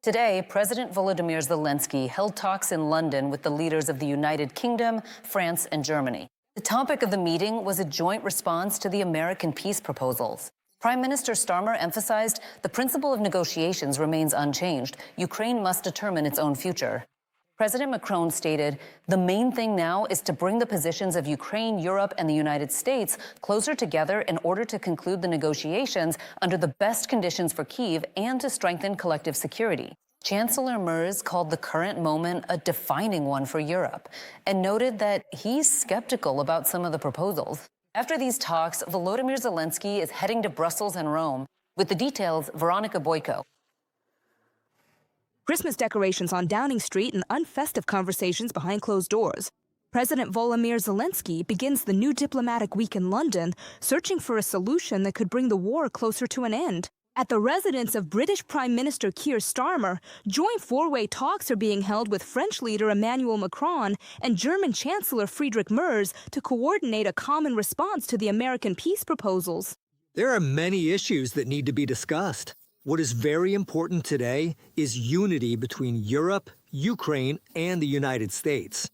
Today, President Volodymyr Zelensky held talks in London with the leaders of the United Kingdom, France, and Germany. The topic of the meeting was a joint response to the American peace proposals. Prime Minister Starmer emphasized the principle of negotiations remains unchanged. Ukraine must determine its own future. President Macron stated, "The main thing now is to bring the positions of Ukraine, Europe, and the United States closer together in order to conclude the negotiations under the best conditions for Kyiv and to strengthen collective security." Chancellor Merz called the current moment a defining one for Europe and noted that he's skeptical about some of the proposals. After these talks, Volodymyr Zelensky is heading to Brussels and Rome. With the details, Veronica Boyko. Christmas decorations on Downing Street and unfestive conversations behind closed doors. President Volodymyr Zelensky begins the new diplomatic week in London, searching for a solution that could bring the war closer to an end. At the residence of British Prime Minister Keir Starmer, joint four-way talks are being held with French leader Emmanuel Macron and German Chancellor Friedrich Merz to coordinate a common response to the American peace proposals. There are many issues that need to be discussed. What is very important today is unity between Europe, Ukraine, and the United States.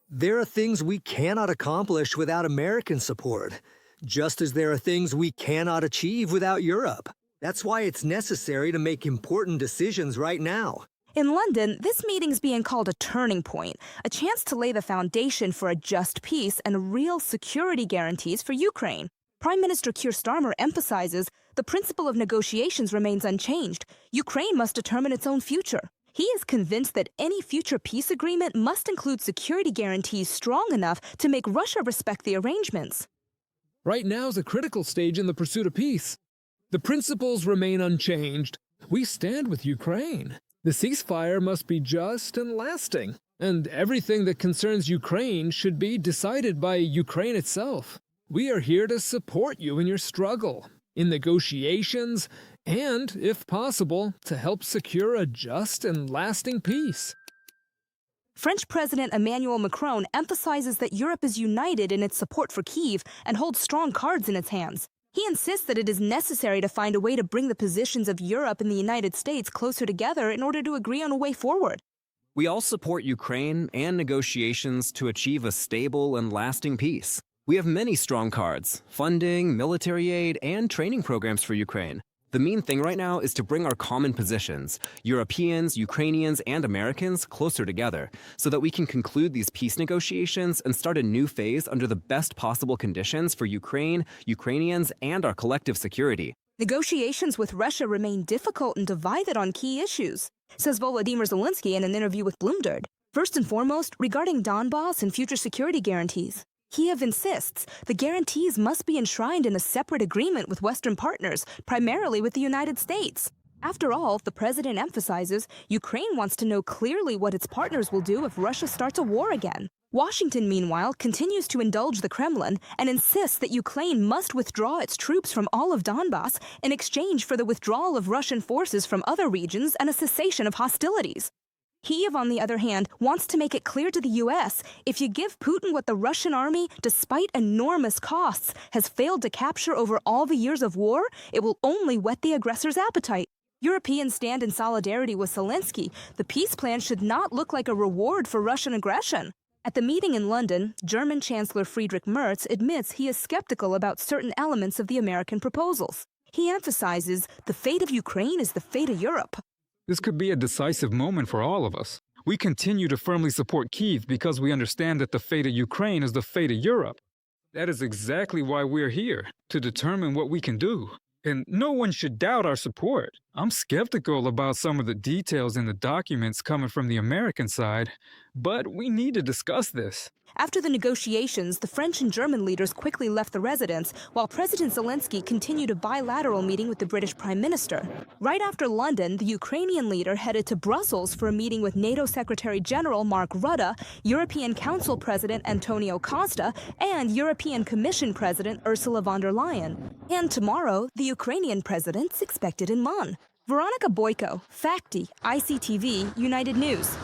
There are things we cannot accomplish without American support, just as there are things we cannot achieve without Europe. That's why it's necessary to make important decisions right now. In London, this meeting's being called a turning point, a chance to lay the foundation for a just peace and real security guarantees for Ukraine. Prime Minister Keir Starmer emphasizes the principle of negotiations remains unchanged. Ukraine must determine its own future. He is convinced that any future peace agreement must include security guarantees strong enough to make Russia respect the arrangements. Right now is a critical stage in the pursuit of peace. The principles remain unchanged. We stand with Ukraine. The ceasefire must be just and lasting, and everything that concerns Ukraine should be decided by Ukraine itself. We are here to support you in your struggle, in negotiations, and, if possible, to help secure a just and lasting peace. French President Emmanuel Macron emphasizes that Europe is united in its support for Kyiv and holds strong cards in its hands. He insists that it is necessary to find a way to bring the positions of Europe and the United States closer together in order to agree on a way forward. We all support Ukraine and negotiations to achieve a stable and lasting peace. We have many strong cards: funding, military aid, and training programs for Ukraine. The main thing right now is to bring our common positions, Europeans, Ukrainians, and Americans, closer together so that we can conclude these peace negotiations and start a new phase under the best possible conditions for Ukraine, Ukrainians, and our collective security. Negotiations with Russia remain difficult and divided on key issues, says Volodymyr Zelensky in an interview with Bloomberg. First and foremost, regarding Donbass and future security guarantees. Kyiv insists the guarantees must be enshrined in a separate agreement with Western partners, primarily with the United States. After all, the president emphasizes Ukraine wants to know clearly what its partners will do if Russia starts a war again. Washington, meanwhile, continues to indulge the Kremlin and insists that Ukraine must withdraw its troops from all of Donbass in exchange for the withdrawal of Russian forces from other regions and a cessation of hostilities. Kyiv, on the other hand, wants to make it clear to the U.S. if you give Putin what the Russian army, despite enormous costs, has failed to capture over all the years of war, it will only whet the aggressor's appetite. Europeans stand in solidarity with Zelensky. The peace plan should not look like a reward for Russian aggression. At the meeting in London, German Chancellor Friedrich Merz admits he is skeptical about certain elements of the American proposals. He emphasizes the fate of Ukraine is the fate of Europe. This could be a decisive moment for all of us. We continue to firmly support Kyiv because we understand that the fate of Ukraine is the fate of Europe. That is exactly why we're here, to determine what we can do. And no one should doubt our support. I'm skeptical about some of the details in the documents coming from the American side, but we need to discuss this. After the negotiations, the French and German leaders quickly left the residence, while President Zelensky continued a bilateral meeting with the British Prime Minister. Right after London, the Ukrainian leader headed to Brussels for a meeting with NATO Secretary General Mark Rutte, European Council President Antonio Costa, and European Commission President Ursula von der Leyen. And tomorrow, the Ukrainian president's expected in Bonn. Veronica Boyko, FACTI, ICTV, United News.